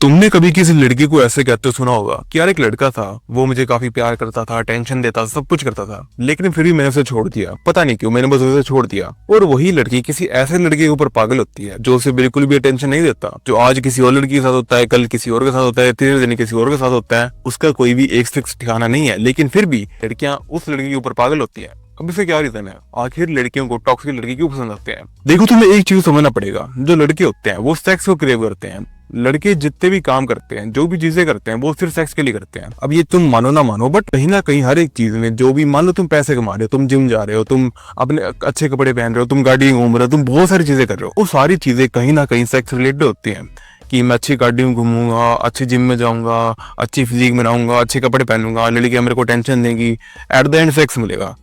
तुमने कभी किसी लड़की को ऐसे कहते सुना होगा कि यार एक लड़का था, वो मुझे काफी प्यार करता था, टेंशन देता था, सब कुछ करता था, लेकिन फिर भी मैंने उसे छोड़ दिया। पता नहीं क्यों, मैंने बस उसे छोड़ दिया। और वही लड़की किसी ऐसे लड़के के ऊपर पागल होती है जो उसे बिल्कुल भी अटेंशन नहीं देता, जो आज किसी और लड़की के साथ होता है, कल किसी और के साथ होता है, तीसरे दिन किसी और के साथ होता है। उसका कोई भी एक फिक्स ठिकाना नहीं है, लेकिन फिर भी लड़कियां उस लड़की के ऊपर पागल होती है। अब इससे क्या रीजन है? आखिर लड़कियों को टॉक्सिक लड़के क्यों पसंद आते हैं? देखो, तुम्हें एक चीज समझना पड़ेगा, जो लड़के होते हैं वो सेक्स को क्रेव करते हैं। लड़के जितने भी काम करते हैं, जो भी चीजें करते हैं, वो सिर्फ सेक्स के लिए करते हैं। अब ये तुम मानो ना मानो, बट कहीं ना कहीं हर एक चीज में, जो भी मान लो तुम पैसे कमा रहे हो, तुम जिम जा रहे हो, तुम अपने अच्छे कपड़े पहन रहे हो, तुम गाड़ी में घूम रहे हो, तुम बहुत सारी चीजें कर रहे हो, वो सारी चीजें कहीं ना कहीं सेक्स रिलेटेड होती हैं। कि मैं अच्छी गाड़ी में घूमूंगा, अच्छी जिम में जाऊंगा, अच्छी फिजिक बनाऊंगा, अच्छे कपड़े पहनूंगा, लड़कियां मेरे को टेंशन देंगी, एट द एंड सेक्स मिलेगा।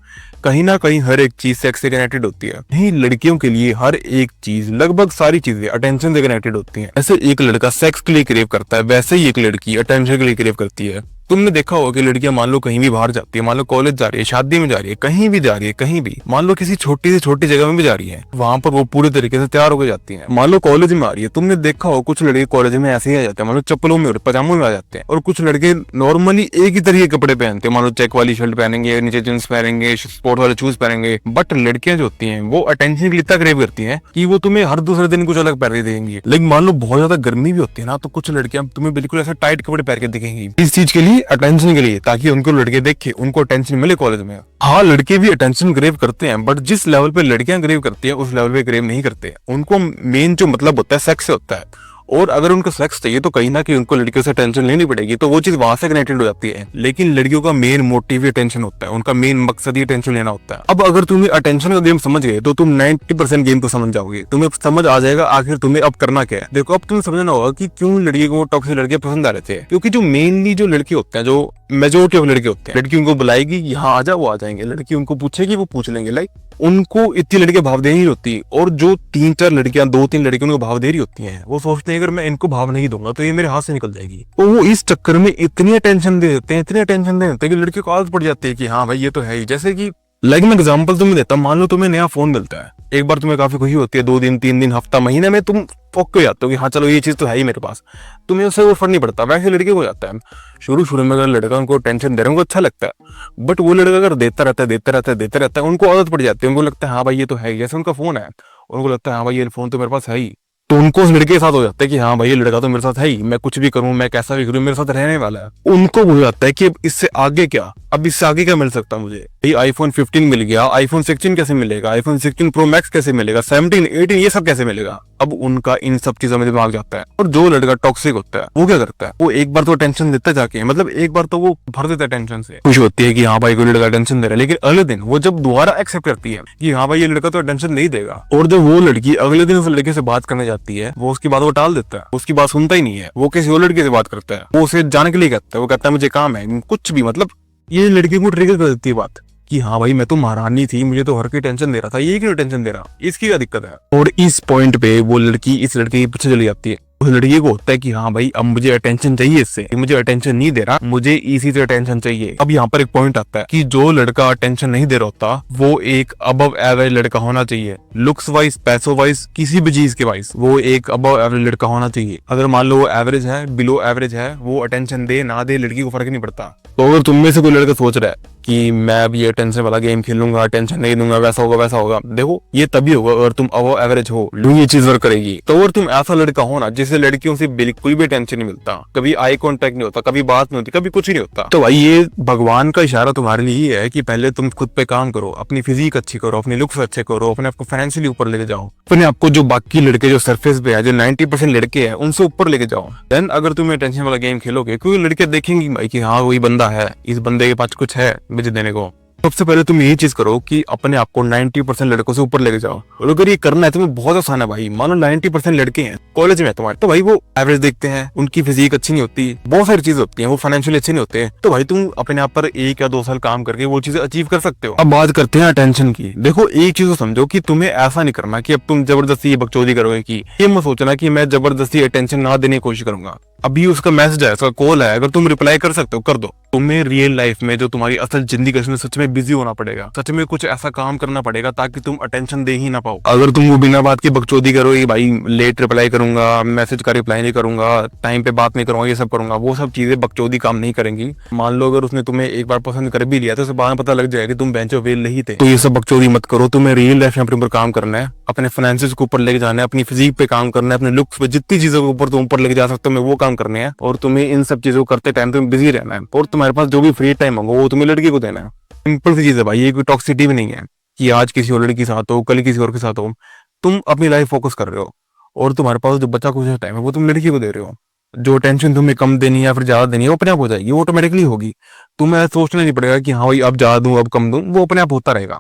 कहीं ना कहीं हर एक चीज सेक्स से कनेक्टेड होती है। नहीं, लड़कियों के लिए हर एक चीज, लगभग सारी चीजें अटेंशन से कनेक्टेड होती हैं। ऐसे एक लड़का सेक्स के लिए क्रेव करता है, वैसे ही एक लड़की अटेंशन के लिए क्रेव करती है। तुमने देखा होगा कि लड़कियां मान लो कहीं भी बाहर जाती है, मान लो कॉलेज जा रही है, शादी में जा रही है, कहीं भी जा रही है, कहीं भी मान लो किसी छोटी से छोटी जगह में भी जा रही है, वहां पर वो पूरे तरीके से तैयार होकर जाती है। मान लो कॉलेज में आ रही है, तुमने देखा हो कुछ लड़के कॉलेज में ऐसे ही आ जाते हैं, मान लो चप्पलों में और पजामों में आ जाते हैं, और कुछ लड़के नॉर्मली एक ही तरह के कपड़े पहनते हैं, मान लो चेक वाली शर्ट पहनेंगे, नीचे जींस पहनेंगे, स्पोर्ट वाले शूज पहनेंगे। बट लड़कियां जो होती हैं वो अटेंशन के लिए इतना क्रेव करती हैं कि वो तुम्हें हर दूसरे दिन कुछ अलग पहन के देंगी। लेकिन मान लो बहुत ज्यादा गर्मी भी होती है ना, तो कुछ लड़कियां तुम्हें बिल्कुल ऐसा टाइट कपड़े पहन के दिखेंगी, इस चीज के लिए, अटेंशन के लिए, ताकि उनको लड़के देखे, उनको अटेंशन मिले कॉलेज में। हाँ, लड़के भी अटेंशन क्रेव करते हैं, बट जिस लेवल पे लड़कियां क्रेव करती हैं उस लेवल पे क्रेव नहीं करते। उनको मेन जो मतलब होता है सेक्स से होता है, और अगर उनको सेक्स चाहिए तो कहीं ना कहीं उनको लड़कियों से टेंशन लेनी पड़ेगी, तो वो चीज वहां से कनेक्टेड हो जाती है। लेकिन लड़कियों का मेन मोटिव ही टेंशन होता है, उनका मेन मकसद ही टेंशन लेना होता है। अब अगर तुम्हें अटेंशन का गेम समझ गए तो तुम 90% गेम को समझ जाओगे, तुम्हें समझ आ जाएगा आखिर तुम्हें अब करना क्या है। देखो, अब तुम्हें समझना होगा कि क्यों लड़की को टॉक्सिक लड़के पसंद आ रहे थे। क्योंकि जो मेनली जो लड़के होते हैं, जो मेजोरिटी ऑफ लड़के होते हैं, लड़की उनको बुलाएगी यहाँ आ जाओ, वो आ जाएंगे, लड़की उनको पूछेगी, वो पूछ लेंगे। लाइक उनको इतनी लड़कियां भाव दे नहीं होती, और जो 3-4 लड़कियां, 2-3 लड़कियों को भाव दे रही होती हैं, वो सोचते हैं अगर मैं इनको भाव नहीं दूंगा तो ये मेरे हाथ से निकल जाएगी। तो वो इस चक्कर में इतनी अटेंशन दे देते हैं, इतनी अटेंशन दे देते हैं कि लड़की को आदत पड़ जाती है कि हाँ भाई ये तो है ही। जैसे कि लाइक मैं एग्जांपल तुम्हें देता हूँ, मान लो तुम्हें नया फोन मिलता है, एक बार तुम्हें काफी खुशी होती है, 2 दिन 3 दिन हफ्ता महीने में तुम फोक के जाते हो कि हाँ चलो ये चीज तो है ही मेरे पास, तुम्हें उससे वो फर्क नहीं पड़ता। वैसे लड़के को जाता है, शुरू में अगर लड़का उनको टेंशन दे रहा है, उनको अच्छा लगता है, बट वो लड़का अगर देता रहता है, उनको आदत पड़ जाती है, उनको लगता है हाँ भाई ये तो है ही। जैसे उनका फोन है, उनको लगता है हाँ भाई ये फोन तो मेरे पास है ही, तो उनको उस लड़के के साथ हो जाता है कि हाँ भाई ये लड़का तो मेरे साथ है ही, मैं कुछ भी करूं, मैं कैसा भी करूं, मेरे साथ रहने वाला है। उनको हो जाता है कि अब इससे आगे क्या, अब इससे आगे क्या मिल सकता है मुझे? भाई आईफोन 15 मिल गया, आईफोन 16 कैसे मिलेगा, आईफोन 16 प्रो मैक्स कैसे मिलेगा, 17 18 ये सब कैसे मिलेगा? अब उनका इन सब चीजों में दिमाग जाता है। और जो लड़का टॉक्सिक होता है वो क्या करता है, वो एक बार तो टेंशन देता जाके, मतलब एक बार तो वो भर देता है टेंशन से, खुश होती है कि हाँ भाई कोई लड़का टेंशन दे रहा है, लेकिन अगले दिन वो जब दोबारा एक्सेप्ट करती है कि हाँ भाई ये लड़का तो टेंशन नहीं देगा, और जब वो लड़की अगले दिन उस लड़के से बात करने जाती है, वो उसकी बात वो टाल देता है, उसकी बात सुनता ही नहीं है, वो किसी और लड़के से बात करता है, वो उसे जाने के लिए कहता है, वो कहता है मुझे काम है, कुछ भी, मतलब ये लड़के को ट्रिगर कर देती है बात कि हाँ भाई मैं तो महारानी थी, मुझे तो हर कोई टेंशन दे रहा था, ये क्यों टेंशन दे रहा, इसकी क्या दिक्कत है? और इस पॉइंट पे वो लड़की इस लड़के के पीछे चली जाती है। उस लड़के को होता है कि हाँ भाई अब मुझे अटेंशन चाहिए, इससे मुझे अटेंशन नहीं दे रहा, मुझे इसी से अटेंशन चाहिए। अब यहाँ पर एक पॉइंट आता है कि जो लड़का अटेंशन नहीं दे रहा होता वो एक अबव एवरेज लड़का होना चाहिए, लुक्स वाइज, पैसों वाइज, किसी भी चीज के वाइज वो एक अबव एवरेज लड़का होना चाहिए। अगर मान लो वो एवरेज है, बिलो एवरेज है, वो अटेंशन दे ना दे लड़की को फर्क नहीं पड़ता। तो अगर तुम में से कोई लड़का सोच रहा है कि मैं अब ये टेंशन वाला गेम खेलूंगा, टेंशन नहीं दूंगा, वैसा होगा वैसा होगा, देखो ये तभी होगा अगर तुम अबव एवरेज हो, ये चीज वर्क करेगी। तो अगर तुम ऐसा लड़का हो ना जिसे लड़कियों से बिल्कुल भी टेंशन नहीं मिलता, कभी आई कांटेक्ट नहीं होता, कभी बात नहीं होती, कभी कुछ नहीं होता, तो भाई ये भगवान का इशारा तुम्हारे लिए ही है कि पहले तुम खुद पे काम करो, अपनी फिजिक अच्छी करो, अपने लुक्स अच्छे करो, अपने आपको फाइनेंशियली ऊपर लेके जाओ, अपने आपको जो बाकी लड़के जो सरफेस पे है, जो 90% लड़के हैं उनसे ऊपर लेके जाओ। देन अगर तुम टेंशन वाला गेम खेलोगे, क्योंकि लड़के देखेंगे भाई कि हाँ वही बंदा है, इस बंदे के पास कुछ है मुझे देने को। सबसे पहले तुम यही चीज करो कि अपने आप को 90% लड़कों से ऊपर लेके जाओ। और अगर ये करना है तुम्हें बहुत आसान है भाई। मानो 90% लड़के हैं कॉलेज में तुम्हारे, तो भाई वो एवरेज देखते हैं, उनकी फिजिक अच्छी नहीं होती, बहुत सारी चीजें होती हैं, वो फाइनेंशियली अच्छे नहीं होते, तो भाई तुम अपने आप पर 1 या 2 साल काम करके वो चीजें अचीव कर सकते हो। अब बात करते हैं अटेंशन की। देखो एक चीज समझो कि तुम्हें ऐसा नहीं करना कि अब तुम जबरदस्ती ये बकचोदी करोगे, कि ये मत सोचना कि मैं जबरदस्ती अटेंशन ना देने की कोशिश करूंगा। अभी उसका मैसेज है, उसका कॉल है, अगर तुम रिप्लाई कर सकते हो कर दो, तुम्हें रियल लाइफ में जो तुम्हारी असल जिंदगी है उसमें सच में बिजी होना पड़ेगा, सच में कुछ ऐसा काम करना पड़ेगा ताकि तुम अटेंशन दे ही ना पाओ। अगर तुम वो बिना बात की बकचोदी करो, ये भाई लेट रिप्लाई करूंगा, मैसेज का रिप्लाई नहीं करूंगा, टाइम पे बात नहीं करूंगा, ये सब करूंगा, वो सब चीजें बकचोदी काम नहीं करेंगी। मान लो अगर उसने तुम्हें एक बार पसंद कर भी लिया तो उसे बाद में पता लग जाएगा कि तुम बेंचो फेल नहीं थे। तो ये सब बकचोदी मत करो, तुम्हें रियल लाइफ में अपने ऊपर काम करना है, अपने फाइनेंसिस को ऊपर लेके जाना है, अपनी फिजिक पे काम करना है, अपने लुक्स पे जितनी चीजों के ऊपर तुम ऊपर लेके जा सकते हो वो काम करने हैं। और तुम्हें इन सब चीजों को करते टाइम तुम्हें बिजी रहना है, और तुम्हारे पास जो भी फ्री टाइम होगा वो तुम्हें लड़की को देना है। सिंपल सी चीज है भाई, ये कोई टॉक्सिसिटी भी नहीं है कि आज किसी और लड़की के साथ हो, कल किसी और के साथ हो। तुम अपनी लाइफ फोकस कर रहे हो और तुम्हारे पास जो बचा कुछ टाइम है वो तुम लड़की को दे रहे हो। जो टेंशन तुम्हें कम देनी है या फिर ज्यादा देनी है वो अपने आप हो जाएगी, वो ऑटोमेटिकली होगी। तुम्हें सोचना नहीं पड़ेगा कि हाँ भाई अब ज्यादा दूं अब कम दूं, वो अपने आप होता रहेगा।